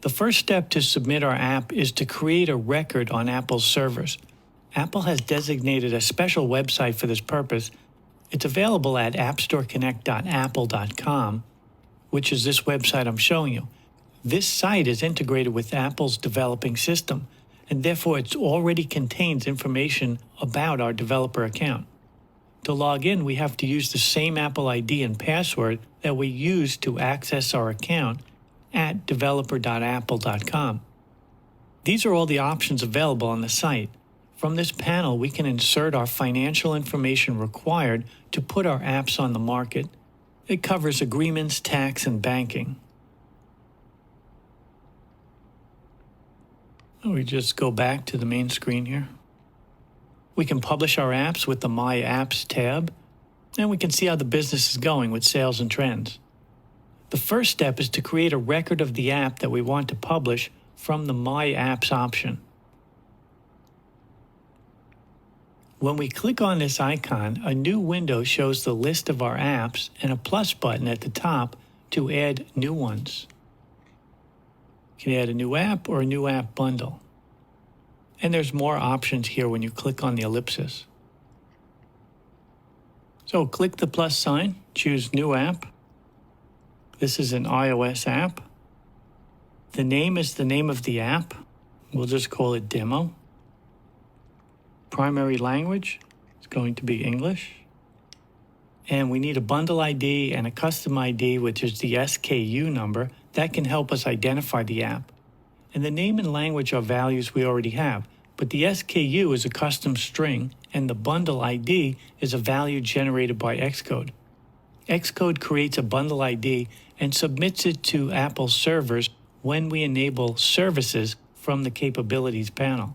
The first step to submit our app is to create a record on Apple's servers. Apple has designated a special website for this purpose. It's available at appstoreconnect.apple.com, which is this website I'm showing you. This site is integrated with Apple's developing system, and therefore it already contains information about our developer account. To log in, we have to use the same Apple ID and password that we use to access our account at developer.apple.com. These are all the options available on the site. From this panel, we can insert our financial information required to put our apps on the market. It covers agreements, tax, and banking. We just go back to the main screen here. We can publish our apps with the My Apps tab, and we can see how the business is going with sales and trends. The first step is to create a record of the app that we want to publish from the My Apps option. When we click on this icon, a new window shows the list of our apps and a plus button at the top to add new ones. You can add a new app or a new app bundle. And there's more options here when you click on the ellipsis. So click the plus sign, choose New App. This is an iOS app. The name is the name of the app. We'll just call it Demo. Primary language is going to be English. And we need a bundle ID and a custom ID, which is the SKU number. That can help us identify the app. And the name and language are values we already have, but the SKU is a custom string, and the bundle ID is a value generated by Xcode. Xcode creates a bundle ID and submits it to Apple servers when we enable services from the Capabilities panel.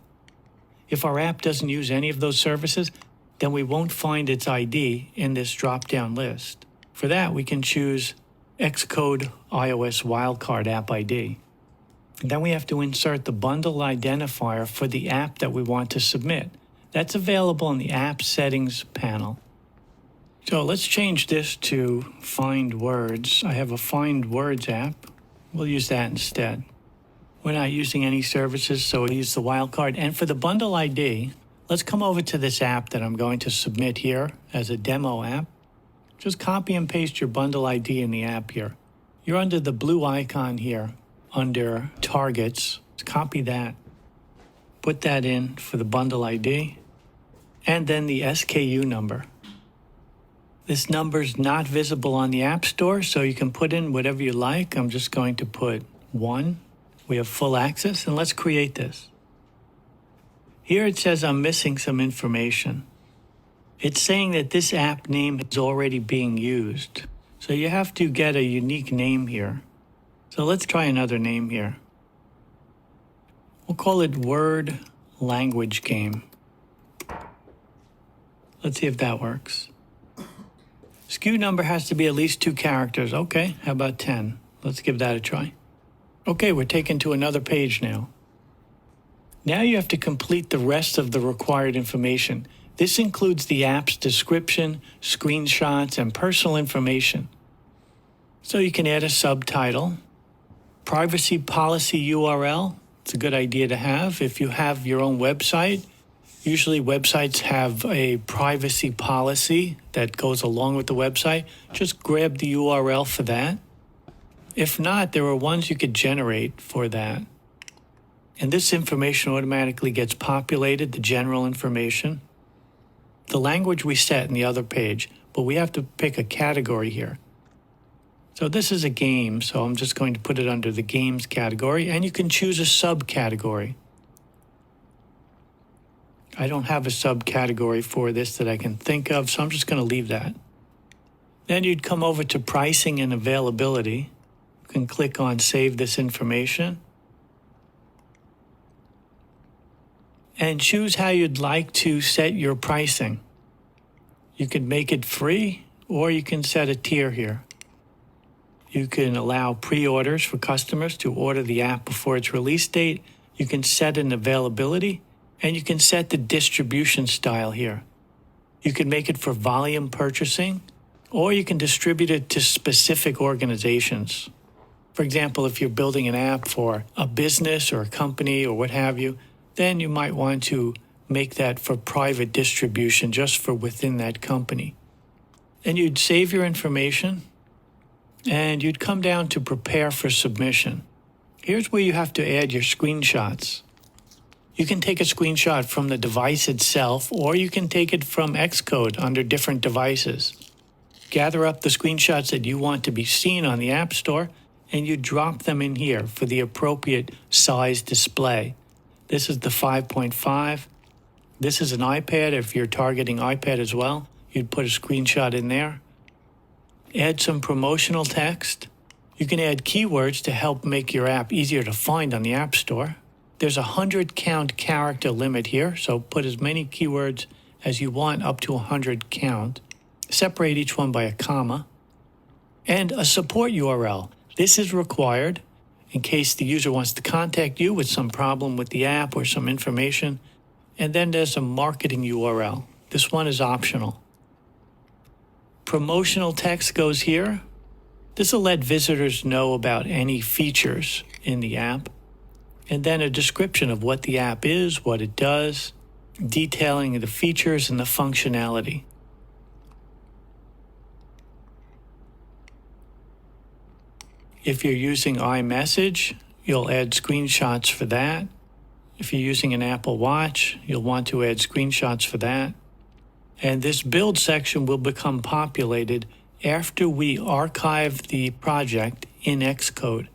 If our app doesn't use any of those services, then we won't find its ID in this drop-down list. For that, we can choose Xcode iOS Wildcard App ID. And then we have to insert the bundle identifier for the app that we want to submit. That's available in the App Settings panel. So let's change this to Find Words. I have a Find Words app. We'll use that instead. We're not using any services, so we'll use the wildcard. And for the bundle ID, let's come over to this app that I'm going to submit here as a demo app. Just copy and paste your bundle ID in the app here. You're under the blue icon here, under Targets. Copy that. Put that in for the bundle ID. And then the SKU number. This number's not visible on the App Store, so you can put in whatever you like. I'm just going to put 1. We have full access, and let's create this. Here it says I'm missing some information. It's saying that this app name is already being used. So you have to get a unique name here. So let's try another name here. We'll call it Word Language Game. Let's see if that works. SKU number has to be at least 2 characters. Okay, how about 10? Let's give that a try. Okay, we're taken to another page now. Now you have to complete the rest of the required information. This includes the app's description, screenshots, and personal information. So you can add a subtitle. Privacy policy URL. It's a good idea to have. If you have your own website, usually websites have a privacy policy that goes along with the website. Just grab the URL for that. If not, there are ones you could generate for that. And this information automatically gets populated, the general information. The language we set in the other page, but we have to pick a category here. So this is a game, so I'm just going to put it under the games category, and you can choose a subcategory. I don't have a subcategory for this that I can think of, so I'm just going to leave that. Then you'd come over to pricing and availability. You can click on Save This Information. And choose how you'd like to set your pricing. You can make it free, or you can set a tier here. You can allow pre-orders for customers to order the app before its release date. You can set an availability, and you can set the distribution style here. You can make it for volume purchasing, or you can distribute it to specific organizations. For example, if you're building an app for a business or a company or what have you, then you might want to make that for private distribution just for within that company. And you'd save your information and you'd come down to prepare for submission. Here's where you have to add your screenshots. You can take a screenshot from the device itself, or you can take it from Xcode under different devices. Gather up the screenshots that you want to be seen on the App Store, and you drop them in here for the appropriate size display. This is the 5.5. This is an iPad. If you're targeting iPad as well, you'd put a screenshot in there. Add some promotional text. You can add keywords to help make your app easier to find on the App Store. There's a 100 count character limit here, so put as many keywords as you want up to 100 count. Separate each one by a comma. And a support URL. This is required in case the user wants to contact you with some problem with the app or some information. And then there's a marketing URL. This one is optional. Promotional text goes here. This will let visitors know about any features in the app. And then a description of what the app is, what it does, detailing the features and the functionality. If you're using iMessage, you'll add screenshots for that. If you're using an Apple Watch, you'll want to add screenshots for that. And this build section will become populated after we archive the project in Xcode.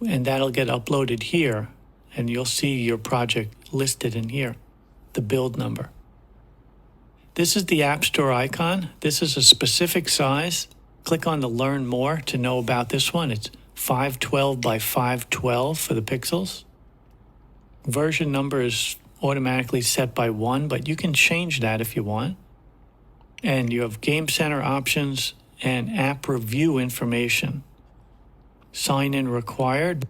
And that'll get uploaded here, and you'll see your project listed in here, the build number. This is the App Store icon. This is a specific size. Click on the Learn More to know about this one. It's 512 by 512 for the pixels. Version number is automatically set by 1, but you can change that if you want. And you have Game Center options and app review information. Sign in required.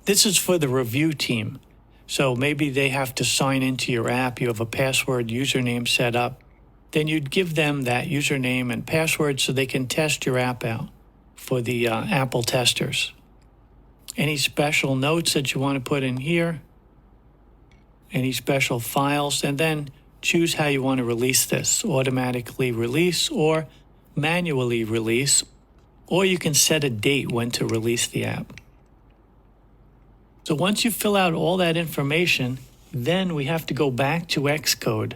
This is for the review team. So maybe they have to sign into your app. You have a password username set up. Then you'd give them that username and password so they can test your app out for the Apple testers. Any special notes that you want to put in here, any special files, and then choose how you want to release this, automatically release or manually release, or you can set a date when to release the app. So once you fill out all that information, then we have to go back to Xcode.